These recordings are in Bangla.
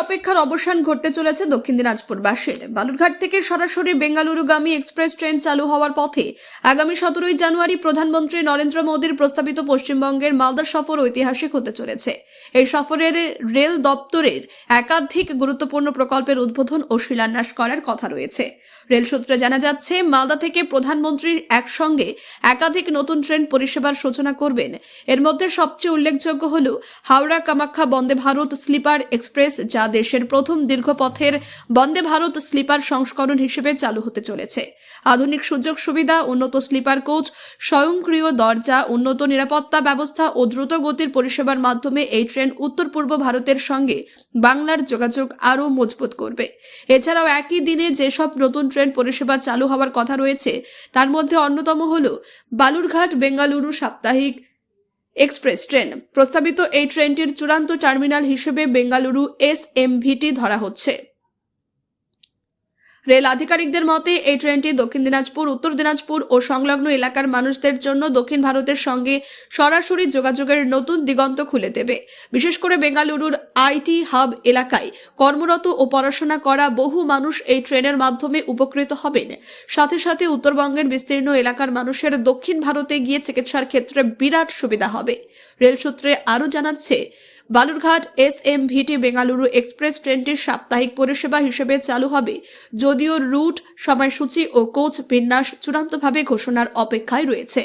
অপেক্ষার অবসান ঘটতে চলেছে দক্ষিণ দিনাজপুরবাসীর। বালুরঘাট থেকে সরাসরি বেঙ্গালুরুগামী এক্সপ্রেস ট্রেন চালু হওয়ার পথে আগামী 17 জানুয়ারি প্রধানমন্ত্রী নরেন্দ্র মোদীর প্রস্তাবিত পশ্চিমবঙ্গের মালদা সফর ঐতিহাসিক হতে চলেছে। এই সফরের রেল দপ্তরের একাধিক গুরুত্বপূর্ণ প্রকল্পের উদ্বোধন ও শিলান্যাস করার কথা রয়েছে। রেল সূত্রে জানা যাচ্ছে, মালদা থেকে প্রধানমন্ত্রী একসঙ্গে একাধিক নতুন ট্রেন পরিষেবার সূচনা করবেন। এর মধ্যে সবচেয়ে উল্লেখযোগ্য হল হাওড়া কামাখ্যা বন্দে ভারত স্লিপার এক্সপ্রেস, যা দেশের প্রথম দীর্ঘপথের বন্দে ভারত স্লিপার সংস্করণ হিসেবে চালু হতে চলেছে। আধুনিক সুযোগ সুবিধা, উন্নত স্লিপার কোচ, স্বয়ংক্রিয় দরজা, উন্নত নিরাপত্তা ব্যবস্থা ও দ্রুত গতির পরিষেবার মাধ্যমে এই ট্রেন উত্তর পূর্ব ভারতের সঙ্গে বাংলার যোগাযোগ আরও মজবুত করবে। এছাড়াও একই দিনে যেসব নতুন ট্রেন পরিষেবা চালু হওয়ার কথা রয়েছে তার মধ্যে অন্যতম হল বালুরঘাট বেঙ্গালুরু সাপ্তাহিক এক্সপ্রেস ট্রেন। প্রস্তাবিত এই ট্রেনটির চূড়ান্ত টার্মিনাল হিসেবে বেঙ্গালুরু এসএমভিটি ধরা হচ্ছে। রেল আধিকারিকদের মতে এই ট্রেনটি দক্ষিণ দিনাজপুর, উত্তর দিনাজপুর ও সংলগ্ন এলাকার মানুষদের জন্য দক্ষিণ ভারতের সঙ্গে সরাসরি যোগাযোগের নতুন দিগন্ত খুলে দেবে। বিশেষ করে বেঙ্গালুরুর আইটি হাব এলাকায় কর্মরত ও পড়াশোনা করা বহু মানুষ এই ট্রেনের মাধ্যমে উপকৃত হবেন। সাথে সাথে উত্তরবঙ্গের বিস্তীর্ণ এলাকার মানুষের দক্ষিণ ভারতে গিয়ে চিকিৎসার ক্ষেত্রে বিরাট সুবিধা হবে। রেল সূত্রে আরও জানাচ্ছে, বালুরঘাট এসএমভিটি বেঙ্গালুরু এক্সপ্রেস ট্রেনটির সাপ্তাহিক পরিষেবা হিসেবে চালু হবে, যদিও রুট, সময়সূচি ও কোচ বিন্যাস চূড়ান্তভাবে ঘোষণার অপেক্ষায় রয়েছে।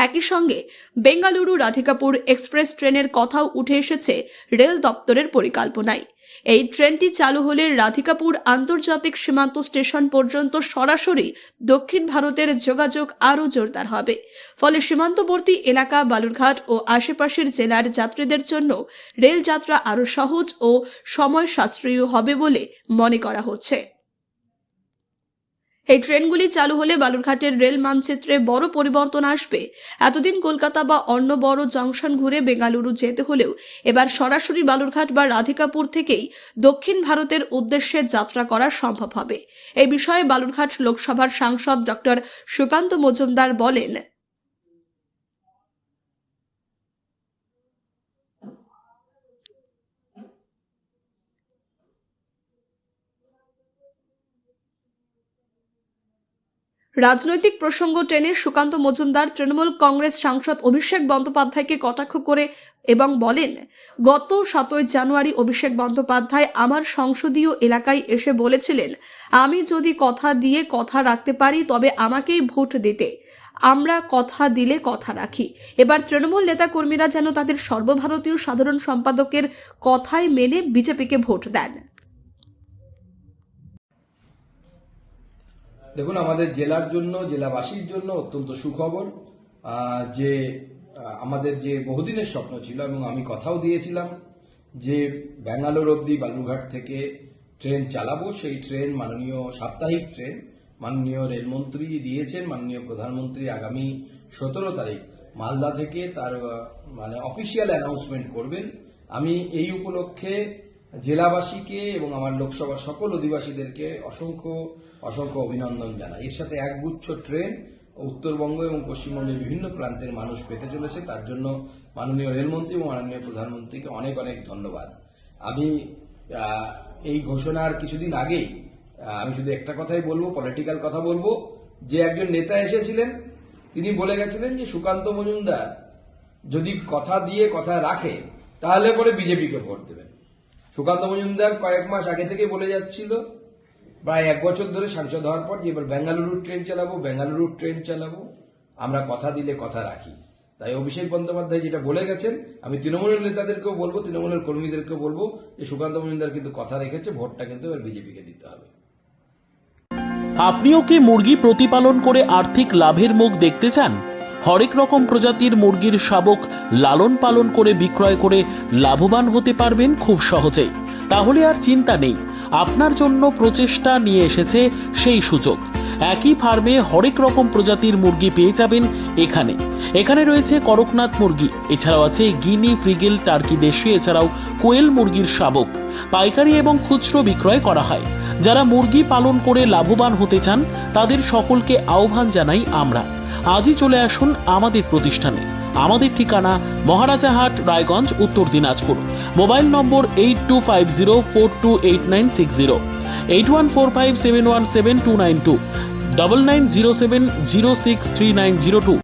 একই সঙ্গে বেঙ্গালুরু রাধিকাপুর এক্সপ্রেস ট্রেনের কথাও উঠে এসেছে রেল দপ্তরের পরিকল্পনায়। এই ট্রেনটি চালু হলে রাধিকাপুর আন্তর্জাতিক সীমান্ত স্টেশন পর্যন্ত সরাসরি দক্ষিণ ভারতের যোগাযোগ আরও জোরদার হবে। ফলে সীমান্তবর্তী এলাকা, বালুরঘাট ও আশেপাশের জেলার যাত্রীদের জন্য রেল যাত্রা আরও সহজ ও সময় সাশ্রয়ী হবে বলে মনে করা হচ্ছে। এই ট্রেনগুলি চালু হলে বালুরঘাটের রেল মানচিত্রে বড় পরিবর্তন আসবে। এতদিন কলকাতা বা অন্য বড় জংশন ঘুরে বেঙ্গালুরু যেতে হলেও এবার সরাসরি বালুরঘাট বা রাধিকাপুর থেকেই দক্ষিণ ভারতের উদ্দেশ্যে যাত্রা করা সম্ভব হবে। এই বিষয়ে বালুরঘাট লোকসভার সাংসদ ডক্টর সুকান্ত মজুমদার বলেন, রাজনৈতিক প্রসঙ্গ টেনে সুকান্ত মজুমদার তৃণমূল কংগ্রেস সাংসদ অভিষেক বন্দ্যোপাধ্যায়কে কটাক্ষ করে এবং বলেন, গত 7 জানুয়ারি অভিষেক বন্দ্যোপাধ্যায় আমার সংসদীয় এলাকায় এসে বলেছিলেন, আমি যদি কথা দিয়ে কথা রাখতে পারি তবে আমাকেই ভোট দিতে। আমরা কথা দিলে কথা রাখি। এবার তৃণমূল নেতাকর্মীরা যেন তাদের সর্বভারতীয় সাধারণ সম্পাদকের কথায় মেনে বিজেপিকে ভোট দেন। দেখুন, আমাদের জেলার জন্য, জেলাবাসীর জন্য অত্যন্ত সুখবর যে আমাদের যে বহুদিনের স্বপ্ন ছিল এবং আমি কথাও দিয়েছিলাম যে ব্যাঙ্গালোর অবধি বালুরঘাট থেকে ট্রেন চালাবো। সেই ট্রেন মাননীয় সাপ্তাহিক ট্রেন মাননীয় রেলমন্ত্রী দিয়েছেন। মাননীয় প্রধানমন্ত্রী আগামী 17 তারিখ মালদা থেকে তার অফিসিয়াল অ্যানাউন্সমেন্ট করবেন। আমি এই উপলক্ষে জেলাবাসীকে এবং আমার লোকসভার সকল অধিবাসীদেরকে অসংখ্য অসংখ্য অভিনন্দন জানাই। এর সাথে একগুচ্ছ ট্রেন উত্তরবঙ্গ এবং পশ্চিমবঙ্গের বিভিন্ন প্রান্তের মানুষ পেতে চলেছে। তার জন্য মাননীয় রেলমন্ত্রী এবং মাননীয় প্রধানমন্ত্রীকে অনেক অনেক ধন্যবাদ। আমি এই ঘোষণার কিছুদিন আগেই আমি শুধু একটা কথাই বলবো, পলিটিক্যাল কথা বলবো, যে একজন নেতা এসেছিলেন, তিনি বলে গেছিলেন যে সুকান্ত মজুমদার যদি কথা দিয়ে কথা রাখে তাহলে পরে বিজেপিকে ভোট দেবেন। সুকান্ত মজুমদার কয়েক মাস আগে থেকে বলে যাচ্ছিল, প্রায় 1 বছর ধরে সাংসদ হওয়ার পর, যে এবার বেঙ্গালুরু ট্রেন চালাবো, আমরা কথা দিলে কথা রাখি। তাই অভিষেক বন্দ্যোপাধ্যায় যেটা বলে গেছেন, আমি তৃণমূলের নেতাদেরকেও বলবো, তৃণমূলের কর্মীদেরকেও বলবো যে সুকান্ত মজুমদার কিন্তু কথা রেখেছে, ভোটটা কিন্তু এবার বিজেপিকে দিতে হবে। আপনিও কি মুরগি প্রতিপালন করে আর্থিক লাভের মুখ দেখতে চান? হরেক রকম প্রজাতির মুরগির শাবক লালন পালন করে বিক্রয় করে লাভবান হতে পারবেন খুব সহজেই। তাহলে আর চিন্তা নেই, আপনার জন্য প্রচেষ্টা নিয়ে এসেছে সেই সুযোগ। একই ফার্মে হরেক রকম প্রজাতির মুরগি পেয়ে যাবেন এখানে রয়েছে করকনাথ মুরগি, এছাড়াও আছে গিনি, ফ্রিগেল, টার্কি দেশি, এছাড়াও কোয়েল মুরগির শাবক। পাইকারি এবং খুচরো বিক্রয় করা হয়। যারা মুরগি পালন করে লাভবান হতে চান তাদের সকলকে আহ্বান জানাই আমরা। আজই চলে আসুন আমাদের প্রতিষ্ঠানে। আমাদের ঠিকানা মহারাজাহাট, রায়গঞ্জ, উত্তর দিনাজপুর। মোবাইল নম্বর 8250428960, 8145717292, 9907063902।